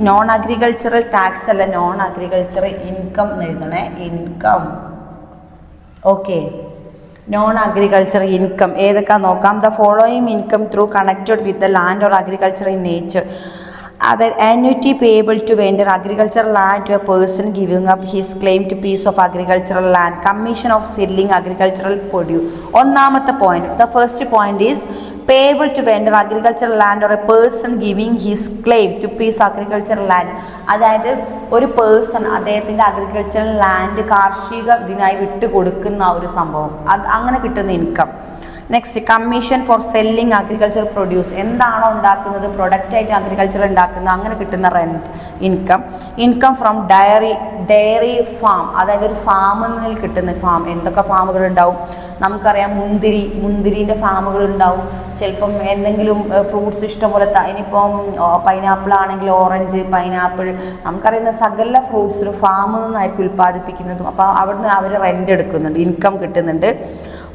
Non agricultural tax അല്ല, non agricultural income എന്ന് എഴുതണേ, income. Okay, non agricultural income ഏതൊക്കെ നോക്കാം. The following income through connected with the land or agriculture in nature. അതായത് annuity payable to vendor agricultural land to a person giving up his claim to piece of agricultural land, commission of selling agricultural produce. ഒന്നാമത്തെ point, the first point is payable to vendor agricultural land or a person giving his claim to piece agricultural land. അതായത് ഒരു person അദ്ദേഹത്തിൻ്റെ agricultural land കാർഷിക ഇതിനായി വിട്ടു കൊടുക്കുന്ന ഒരു സംഭവം, അത് അങ്ങനെ കിട്ടുന്ന income. Next, commission for selling agriculture produce, എന്താണോ ഉണ്ടാക്കുന്നത് പ്രൊഡക്റ്റായിട്ട് അഗ്രികൾച്ചർ ഉണ്ടാക്കുന്നത്, അങ്ങനെ കിട്ടുന്ന rent income. Income from dairy farm, അതായത് ഒരു ഫാമിൽ നിന്ന് കിട്ടുന്ന ഫാം. എന്തൊക്കെ ഫാമുകൾ ഉണ്ടാവും നമുക്കറിയാം. മുന്തിരീൻ്റെ ഫാമുകൾ ഉണ്ടാവും. ചിലപ്പം എന്തെങ്കിലും ഫ്രൂട്ട്സ് ഇഷ്ടംപോലെ, ഇനിയിപ്പം പൈനാപ്പിൾ ആണെങ്കിൽ ഓറഞ്ച്, പൈനാപ്പിൾ, നമുക്കറിയുന്ന സകല ഫ്രൂട്ട്സിനും ഫാമിൽ നിന്നായിരിക്കും ഉൽപ്പാദിപ്പിക്കുന്നതും. അപ്പോൾ അവിടുന്ന് അവർ റെൻ്റ് എടുക്കുന്നുണ്ട്, ഇൻകം കിട്ടുന്നുണ്ട്.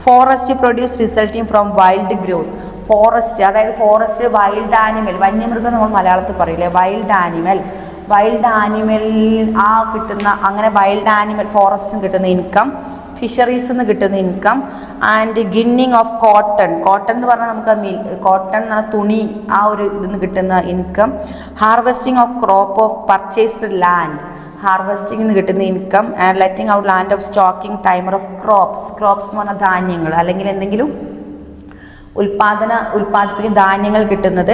Forest produce resulting from wild growth. Forest, അതായത് ഫോറസ്റ്റ് വൈൽഡ് ആനിമൽ, വന്യമൃഗം നമ്മൾ മലയാളത്തിൽ പറയില്ലേ, വൈൽഡ് ആനിമലിൽ ആ കിട്ടുന്ന, അങ്ങനെ വൈൽഡ് ആനിമൽ ഫോറസ്റ്റിന് കിട്ടുന്ന ഇൻകം. ഫിഷറീസ് നിന്ന് കിട്ടുന്ന ഇൻകം. ആൻഡ് ഗിന്നിങ് ഓഫ് കോട്ടൺ എന്ന് പറഞ്ഞാൽ നമുക്ക് കോട്ടൺ എന്ന് പറഞ്ഞാൽ തുണി, ആ ഒരു ഇതിന്ന് കിട്ടുന്ന income. Harvesting of crop of purchased land, harvesting കിട്ടുന്ന income. And letting out land of stocking timer of crops എന്ന് പറഞ്ഞാൽ ധാന്യങ്ങൾ അല്ലെങ്കിൽ എന്തെങ്കിലും ഉൽപ്പാദിപ്പിക്കുന്ന ധാന്യങ്ങൾ കിട്ടുന്നത്.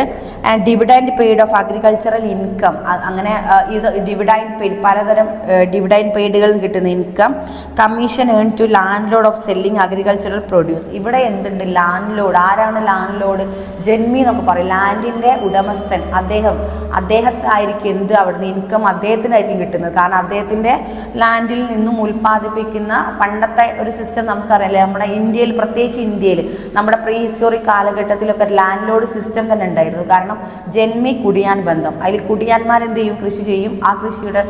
And dividend paid of agricultural income, അങ്ങനെ ഇത് ഡിവിഡൻഡ് പെയ്ഡ്, പലതരം ഡിവിഡൻഡ് പെയ്ഡുകൾ കിട്ടുന്ന income. Commission earn to landlord of selling agricultural produce. ഇവിടെ എന്തുണ്ട്, ലാൻഡ് ലോഡ്. ആരാണ് ലാൻഡ് ലോഡ്? ജന്മി എന്നൊക്കെ പറയും, ലാൻഡിൻ്റെ ഉടമസ്ഥൻ. അദ്ദേഹത്തായിരിക്കും എന്ത് അവിടുന്ന് ഇൻകം അദ്ദേഹത്തിനായിരിക്കും കിട്ടുന്നത്. കാരണം അദ്ദേഹത്തിൻ്റെ ലാൻഡിൽ നിന്നും ഉൽപ്പാദിപ്പിക്കുന്ന പണ്ടത്തെ ഒരു സിസ്റ്റം നമുക്കറിയാം. നമ്മുടെ ഇന്ത്യയിൽ, പ്രത്യേകിച്ച് ഇന്ത്യയിൽ നമ്മുടെ പ്രീ കാലഘട്ടത്തിലൊക്കെ ലാൻഡ് ലോഡ് സിസ്റ്റം തന്നെ ഉണ്ടായിരുന്നു. കാരണം ജന്മി കുടിയാൻ ബന്ധം, അതിൽ കുടിയാന്മാരെന്ത് ചെയ്യും, കൃഷി ചെയ്യും. ആ കൃഷിയുടെ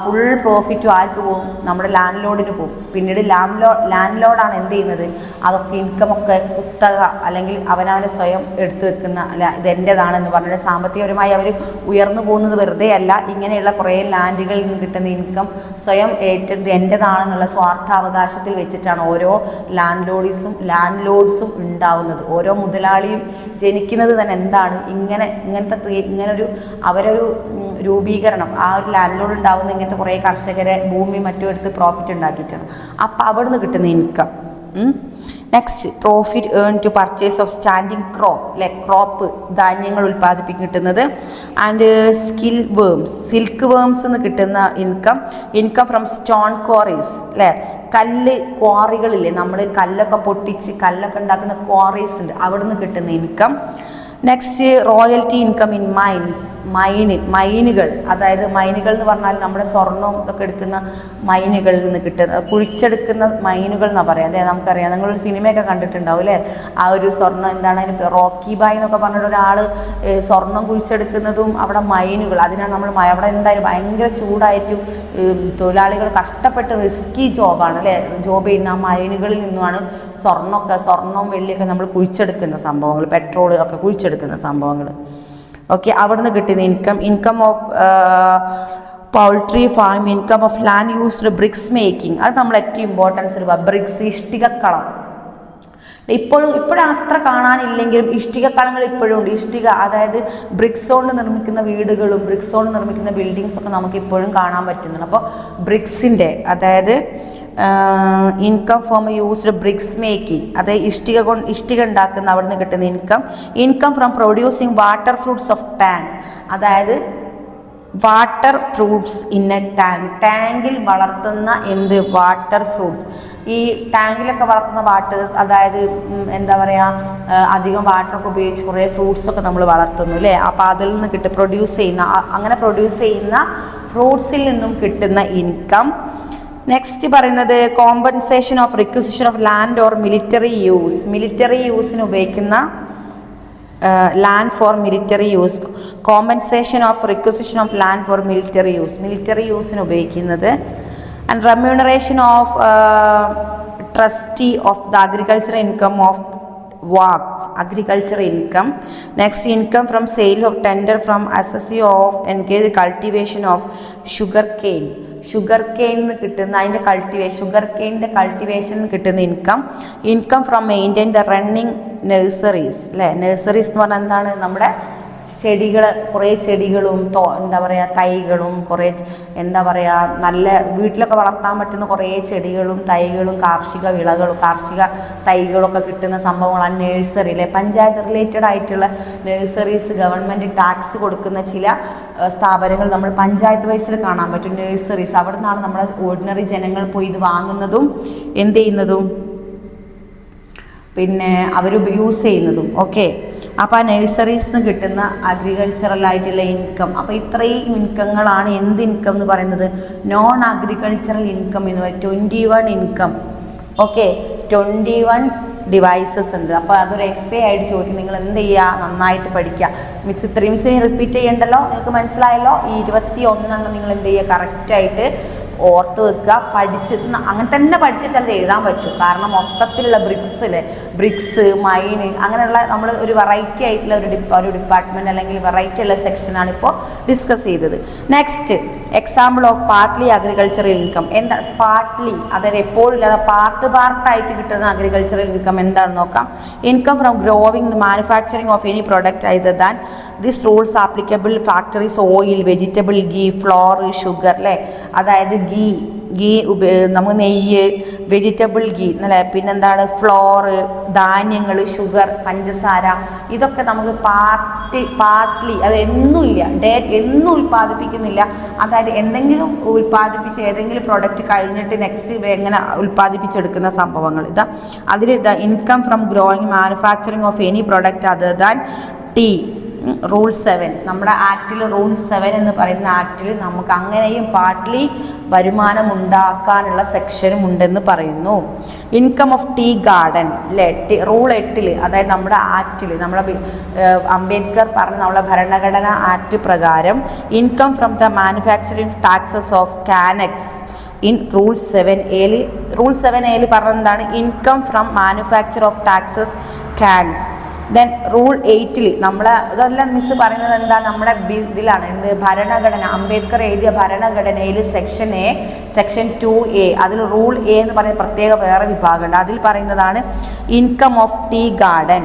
ഫുൾ പ്രോഫിറ്റും ആർക്ക് പോകും, നമ്മുടെ ലാൻഡ് ലോഡിന് പോകും. പിന്നീട് ലാൻഡ് ലോഡാണ് എന്ത് ചെയ്യുന്നത്, അതൊക്കെ ഇൻകമൊക്കെ കുത്തക അല്ലെങ്കിൽ അവനവനെ സ്വയം എടുത്തു വെക്കുന്ന, അല്ല ഇത് എൻ്റെതാണെന്ന് പറഞ്ഞിട്ട് സാമ്പത്തികപരമായി അവർ ഉയർന്നു പോകുന്നത് വെറുതെ അല്ല. ഇങ്ങനെയുള്ള കുറേ ലാൻഡുകളിൽ നിന്ന് കിട്ടുന്ന ഇൻകം സ്വയം ഏറ്റെടുത്ത് എൻ്റെതാണെന്നുള്ള സ്വാർത്ഥാവകാശത്തിൽ വെച്ചിട്ടാണ് ഓരോ ലാൻഡ് ലോഡ്സും ഉണ്ടാവുന്നത്. ഓരോ മുതലാളിയും ജനിക്കുന്നത് തന്നെ എന്താണ്, ഇങ്ങനൊരു അവരൊരു രൂപീകരണം, ആ ഒരു ലാൻഡ് ലോഡ് ഉണ്ടാവുന്ന ഇങ്ങനത്തെ കുറേ കർഷകരെ ഭൂമി മറ്റും എടുത്ത് പ്രോഫിറ്റ് ഉണ്ടാക്കിയിട്ടാണ്. അപ്പോൾ അവിടുന്ന് കിട്ടുന്ന income. Next, profit earn to purchase of standing crop, ധാന്യങ്ങൾ ഉൽപ്പാദിപ്പിക്കും കിട്ടുന്നത്. ആൻഡ് സിൽക്ക് വേംസ് എന്ന് കിട്ടുന്ന ഇൻകം ഫ്രം സ്റ്റോൺ ക്വാറീസ്, അല്ലേ, കല്ല് ക്വാറികളില്ലേ, നമ്മൾ കല്ലൊക്കെ പൊട്ടിച്ച് കല്ലൊക്കെ ഉണ്ടാക്കുന്ന ക്വാറീസ് ഉണ്ട്, അവിടുന്ന് കിട്ടുന്ന income. Next, royalty income in മൈനുകൾ. അതായത് മൈനുകൾ എന്ന് പറഞ്ഞാൽ നമ്മുടെ സ്വർണ്ണവും ഇതൊക്കെ എടുക്കുന്ന മൈനുകളിൽ നിന്ന് കിട്ടുന്ന, കുഴിച്ചെടുക്കുന്ന മൈനുകൾ എന്നാണ് പറയുക. അതായത് നമുക്കറിയാം, നിങ്ങളൊരു സിനിമയൊക്കെ കണ്ടിട്ടുണ്ടാവും അല്ലേ, ആ ഒരു സ്വർണ്ണം എന്താണ് അതിന് റോക്കി ബായ് എന്നൊക്കെ പറഞ്ഞിട്ട് ഒരാൾ സ്വർണം കുഴിച്ചെടുക്കുന്നതും അവിടെ മൈനുകൾ, അതിനാണ് നമ്മൾ അവിടെ എന്തായാലും ഭയങ്കര ചൂടായിരിക്കും, തൊഴിലാളികൾ കഷ്ടപ്പെട്ട് റിസ്കി ജോബാണ് അല്ലേ, ജോബ് ചെയ്യുന്ന ആ മൈനുകളിൽ നിന്നുമാണ് സ്വർണ്ണവും വെള്ളിയൊക്കെ നമ്മൾ കുഴിച്ചെടുക്കുന്ന സംഭവങ്ങൾ, പെട്രോൾ ഒക്കെ കുഴിച്ചെടുക്കുന്ന സംഭവങ്ങൾ. ഓക്കെ, അവിടുന്ന് കിട്ടുന്ന income of poultry farm, income of land used, bricks making, അത് നമ്മൾ ഏറ്റവും ഇമ്പോർട്ടൻസ് എടുക്കുക. ബ്രിക്സ്, ഇഷ്ടികക്കളം. ഇപ്പോഴും അത്ര കാണാനില്ലെങ്കിലും ഇഷ്ടികക്കളങ്ങൾ ഇപ്പോഴും ഉണ്ട്. ഇഷ്ടിക, അതായത് ബ്രിക്സ് കൊണ്ട് നിർമ്മിക്കുന്ന വീടുകളും ബ്രിക്സ് കൊണ്ട് നിർമ്മിക്കുന്ന ബിൽഡിങ്സ് ഒക്കെ നമുക്ക് ഇപ്പോഴും കാണാൻ പറ്റുന്നുണ്ട്. അപ്പോൾ ബ്രിക്സിൻ്റെ, അതായത് income from used bricks making, അതായത് ഇഷ്ടിക ഉണ്ടാക്കുന്ന അവിടെ നിന്ന് കിട്ടുന്ന income from producing water fruits of tank, അതായത് വാട്ടർ ഫ്രൂട്ട്സ് ഇൻ എ ടാങ്കിൽ വളർത്തുന്ന വാട്ടർ ഫ്രൂട്ട്സ്. ഈ ടാങ്കിലൊക്കെ വളർത്തുന്ന വാട്ടേഴ്സ്, അതായത് എന്താ പറയുക, അധികം വാട്ടറൊക്കെ ഉപയോഗിച്ച് കുറേ ഫ്രൂട്ട്സൊക്കെ നമ്മൾ വളർത്തുന്നു അല്ലേ. അപ്പോൾ അതിൽ നിന്ന് പ്രൊഡ്യൂസ് ചെയ്യുന്ന ഫ്രൂട്ട്സിൽ നിന്നും കിട്ടുന്ന ഇൻകം. നെക്സ്റ്റ് പറയുന്നത് compensation of requisition of land or military യൂസിന് ഉപയോഗിക്കുന്ന land for military use, compensation of requisition of land for military യൂസിന് ഉപയോഗിക്കുന്നത്. And remuneration of trustee of the agricultural income of WACF, agriculture income. Next, income from sale of tender from assessee of engage cultivation of sugar cane. Sugar കെയിനിന്ന് കിട്ടുന്ന അതിൻ്റെ sugar കെയിനിൻ്റെ കൾട്ടിവേഷനിൽ കിട്ടുന്ന income from maintain the running nurseries അല്ലേ. Nurseries എന്ന് പറഞ്ഞാൽ എന്താണ്? നമ്മുടെ ചെടികൾ, കുറേ ചെടികളും എന്താ പറയുക തൈകളും, കുറേ എന്താ പറയുക നല്ല വീട്ടിലൊക്കെ വളർത്താൻ പറ്റുന്ന കുറേ ചെടികളും തൈകളും കാർഷിക വിളകളും കാർഷിക തൈകളൊക്കെ കിട്ടുന്ന സംഭവങ്ങളാണ് നഴ്സറിയിലെ. പഞ്ചായത്ത് റിലേറ്റഡ് ആയിട്ടുള്ള നഴ്സറീസ്, ഗവൺമെൻറ് ടാക്സ് കൊടുക്കുന്ന ചില സ്ഥാപനങ്ങൾ നമ്മൾ പഞ്ചായത്ത് വൈസിൽ കാണാൻ പറ്റും. നഴ്സറീസ്, അവിടെ നിന്നാണ് നമ്മളെ ഓർഡിനറി ജനങ്ങൾ പോയി ഇത് വാങ്ങുന്നതും എന്ത് ചെയ്യുന്നതും പിന്നെ അവർ യൂസ് ചെയ്യുന്നതും. ഓക്കെ, അപ്പോൾ ആ നഴ്സറീസ് നിന്ന് കിട്ടുന്ന അഗ്രികൾച്ചറൽ ആയിട്ടുള്ള ഇൻകം. അപ്പോൾ ഇത്രയും ഇൻകങ്ങളാണ് എന്ത് ഇൻകം എന്ന് പറയുന്നത്? നോൺ അഗ്രികൾച്ചറൽ ഇൻകം എന്ന് പറയുന്നത് 21 ഇൻകം. ഓക്കെ, 21 ഡിവൈസസ് ഉണ്ട്. അപ്പോൾ അതൊരു എക്സേ ആയിട്ട് ചോദിക്കും. നിങ്ങൾ എന്ത് ചെയ്യുക? നന്നായിട്ട് പഠിക്കുക. ഇത്രയും റിപ്പീറ്റ് ചെയ്യണ്ടല്ലോ, നിങ്ങൾക്ക് മനസ്സിലായല്ലോ. ഈ 21 നിങ്ങൾ എന്ത് ചെയ്യുക? കറക്റ്റായിട്ട് ഓർത്ത് വെക്കുക. അങ്ങനെ തന്നെ പഠിച്ച് ചിലത് എഴുതാൻ പറ്റും. കാരണം മൊത്തത്തിലുള്ള ബ്രിക്സ് മൈന് അങ്ങനെയുള്ള നമ്മൾ ഒരു വെറൈറ്റി ആയിട്ടുള്ള ഒരു ഡിപ്പാർട്ട്മെൻറ്റ് അല്ലെങ്കിൽ വെറൈറ്റി ഉള്ള സെക്ഷനാണ് ഇപ്പോൾ ഡിസ്കസ് ചെയ്തത്. Next, example of partly agricultural income. എന്താ പാർട്ട്ലി? അതായത് എപ്പോഴും ഇല്ലാതെ പാർട്ടായിട്ട് കിട്ടുന്ന അഗ്രികൾച്ചറൽ ഇൻകം എന്താണെന്ന് നോക്കാം. Income from growing manufacturing of any product either than this rules applicable factories oil, vegetable, ghee, floor, sugar അല്ലേ. അതായത് ഗീ നമുക്ക് നെയ്യ്, വെജിറ്റബിൾ ഗീ അല്ലേ, പിന്നെന്താണ് ഫ്ലോറ്, ധാന്യങ്ങൾ, ഷുഗർ, പഞ്ചസാര, ഇതൊക്കെ നമുക്ക് പാർട്ട്ലി അത് എന്നുമില്ല എന്നും ഉൽപ്പാദിപ്പിക്കുന്നില്ല. അതായത് എന്തെങ്കിലും ഉൽപ്പാദിപ്പിച്ച് ഏതെങ്കിലും പ്രൊഡക്റ്റ് കഴിഞ്ഞിട്ട് നെക്സ്റ്റ് എങ്ങനെ ഉൽപ്പാദിപ്പിച്ചെടുക്കുന്ന സംഭവങ്ങൾ അതിൽ income from growing manufacturing of any product other than tea. Rule 7 നമ്മുടെ ആക്റ്റിൽ റൂൾ 7 എന്ന് പറയുന്ന ആക്റ്റിൽ നമുക്ക് അങ്ങനെയും പാർട്ട്ലി വരുമാനം ഉണ്ടാക്കാനുള്ള സെക്ഷനും ഉണ്ടെന്ന് പറയുന്നു. ഇൻകം ഓഫ് ടീ ഗാർഡൻ അല്ലേ. റൂൾ 8 അതായത് നമ്മുടെ ആക്റ്റിൽ നമ്മുടെ അംബേദ്കർ പറഞ്ഞ നമ്മുടെ ഭരണഘടന ആക്ട് പ്രകാരം income from the manufacturing taxes of canes in rule 7A പറഞ്ഞതാണ് income from manufacture of taxes cans. Then rule 8 ഇതെല്ലാം മിസ് പറയുന്നത് എന്താണ്? നമ്മുടെ ഇതിലാണ് എന്ത് ഭരണഘടന, അംബേദ്കർ എഴുതിയ ഭരണഘടനയിൽ സെക്ഷൻ 2A അതിൽ റൂൾ A എന്ന് പറയുന്ന പ്രത്യേക വേറെ വിഭാഗമുണ്ട്. അതിൽ പറയുന്നതാണ് income of tea garden.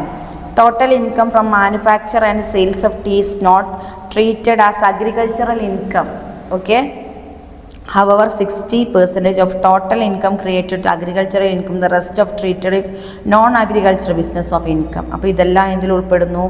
Total income from manufacture and sales of tea is not treated as agricultural income. Okay, however 60% of total income created agricultural income, the rest of treated non-agricultural business of income. അപ്പോൾ ഇതെല്ലാം ഇതിൽ ഉൾപ്പെടുന്നു.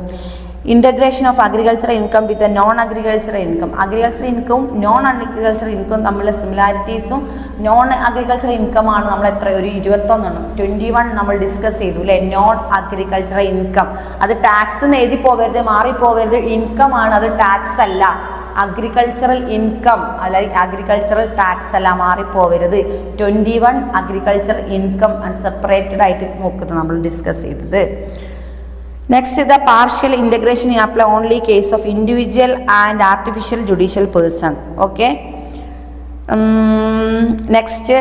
Integration of agricultural income with non agricultural income. Agricultural ഇൻകവും non agricultural income തമ്മിലുള്ള സിമിലാരിറ്റീസും non agricultural ഇൻകമാണ് നമ്മൾ ഒരു 21 നമ്മൾ ഡിസ്കസ് ചെയ്തു അല്ലേ. നോൺ അഗ്രികൾച്ചറൽ ഇൻകം അത് ടാക്സ് എന്ന് എഴുതി പോവരുത്, മാറിപ്പോവരുത്. ഇൻകം ആണ്, അത് ടാക്സ് അല്ല. അഗ്രികൾച്ചറൽ ഇൻകം അല്ലെങ്കിൽ അഗ്രികൾച്ചറൽ ടാക്സ് അല്ല, മാറിപ്പോവരുത്. 21 അഗ്രികൾച്ചറൽ ഇൻകം സെപ്പറേറ്റഡ് ആയിട്ട് നോക്കുന്നത് നമ്മൾ ഡിസ്കസ് ചെയ്തത്. Next the partial integration apply only case of individual and artificial judicial person. Okay, next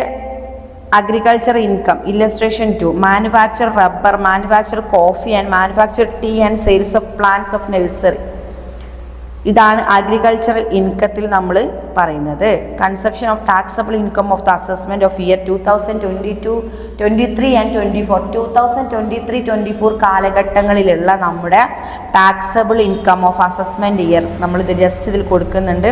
agriculture income. Illustration 2. Manufacture rubber, manufacture coffee and manufacture tea and sales of plants of nursery. ഇതാണ് agricultural ഇൻകത്തിൽ നമ്മൾ പറയുന്നത്. Conception of taxable income of the assessment of year 2023 and 24. 2023-24 കാലഘട്ടങ്ങളിലുള്ള നമ്മുടെ taxable income of assessment year നമ്മളിത് just ഇതിൽ കൊടുക്കുന്നുണ്ട്.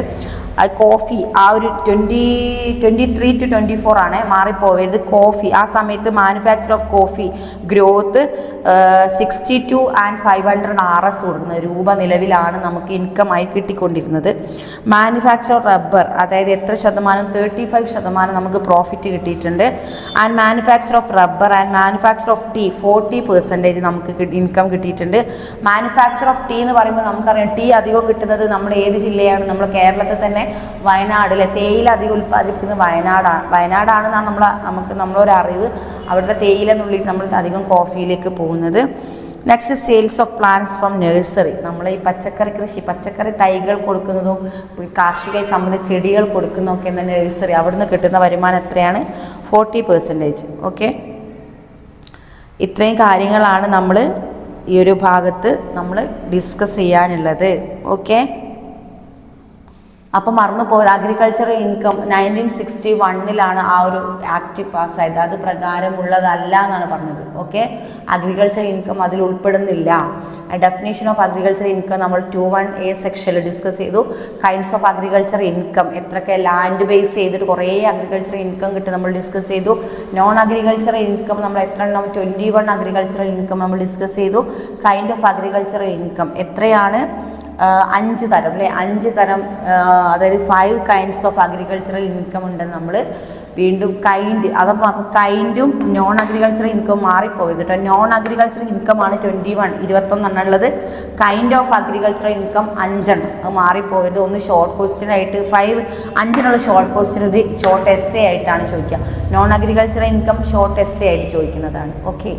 അത് coffee ആ ഒരു 2023-24 ആണ്, മാറിപ്പോവരുത്. കോഫി ആ സമയത്ത് manufacture of coffee growth 62 and 500 RS കൊടുക്കുന്നത് രൂപ നിലവിലാണ് നമുക്ക് ഇൻകമായി കിട്ടിക്കൊണ്ടിരുന്നത്. മാനുഫാക്ചർ റബ്ബർ അതായത് എത്ര ശതമാനം? 35% നമുക്ക് പ്രോഫിറ്റ് കിട്ടിയിട്ടുണ്ട്. And manufacture of rubber and manufacture of tea 40% നമുക്ക് ഇൻകം കിട്ടിയിട്ടുണ്ട്. മാനുഫാക്ചർ ഓഫ് ടീ എന്ന് പറയുമ്പോൾ നമുക്കറിയാം ടീ അധികം കിട്ടുന്നത് നമ്മുടെ ഏത് ജില്ലയാണ്? നമ്മൾ കേരളത്തിൽ തന്നെ വയനാടിലെ തേയില അധികം ഉൽപ്പാദിപ്പിക്കുന്നത് വയനാടാണെന്നാണ് നമ്മളൊരു അറിവ്. അവിടുത്തെ തേയില എന്നുള്ളിൽ നമ്മൾ അധികം കോഫിയിലേക്ക് പോകുന്നത്. Next sales of plants from nursery. നമ്മൾ ഈ പച്ചക്കറി കൃഷി, പച്ചക്കറി തൈകൾ കൊടുക്കുന്നതും കാർഷിക സംബന്ധിച്ച ചെടികൾ കൊടുക്കുന്നതൊക്കെ എന്ന നഴ്സറി അവിടുന്ന് കിട്ടുന്ന വരുമാനം എത്രയാണ്? 40%. ഓക്കെ, ഇത്രയും കാര്യങ്ങളാണ് നമ്മൾ ഈ ഒരു ഭാഗത്ത് നമ്മൾ ഡിസ്കസ് ചെയ്യാനുള്ളത്. ഓക്കെ, അപ്പം മറന്നുപോയത് അഗ്രികൾച്ചറൽ ഇൻകം 1961 ആ ഒരു ആക്ട് പാസ്സായത്. അത് പ്രകാരമുള്ളതല്ല എന്നാണ് പറഞ്ഞത്. ഓക്കെ, അഗ്രികൾച്ചർ ഇൻകം അതിൽ ഉൾപ്പെടുന്നില്ല. ഡെഫിനേഷൻ ഓഫ് അഗ്രികൾച്ചർ ഇൻകം നമ്മൾ 2(1)A സെക്ഷനിൽ ഡിസ്കസ് ചെയ്തു. കൈൻഡ്സ് ഓഫ് അഗ്രികൾച്ചർ ഇൻകം, എത്രയൊക്കെ ലാൻഡ് ബേസ് ചെയ്തിട്ട് കുറേ അഗ്രികൾച്ചർ ഇൻകം കിട്ടും നമ്മൾ ഡിസ്കസ് ചെയ്തു. നോൺ അഗ്രികൾച്ചർ ഇൻകം നമ്മൾ എത്ര എണ്ണം 21 അഗ്രികൾച്ചറൽ ഇൻകം നമ്മൾ ഡിസ്കസ് ചെയ്തു. കൈൻഡ് ഓഫ് അഗ്രികൾച്ചറൽ ഇൻകം എത്രയാണ്? 5 തരം അല്ലേ, 5 തരം, അതായത് 5 kinds ഓഫ് അഗ്രികൾച്ചറൽ ഇൻകം ഉണ്ടെന്ന് നമ്മൾ വീണ്ടും കൈൻഡ്, അതപ്പോൾ കൈൻഡും നോൺ അഗ്രികൾച്ചറൽ ഇൻകം മാറിപ്പോയത് കേട്ടോ. നോൺ അഗ്രികൾച്ചറൽ ഇൻകം ആണ് 21 ഉള്ളത്. കൈൻഡ് ഓഫ് അഗ്രികൾച്ചറൽ ഇൻകം 5 അത് മാറിപ്പോയത്. ഒന്ന് ഷോർട്ട് ക്വസ്റ്റ്യൻ ആയിട്ട് 5 ഷോർട്ട് ക്വസ്റ്റ്യൻ, ഇത് ഷോർട്ട് എസ്സേ ആയിട്ടാണ് ചോദിക്കുക. Non agricultural income short essay ആയിട്ട് ചോദിക്കുന്നതാണ്. ഓക്കെ.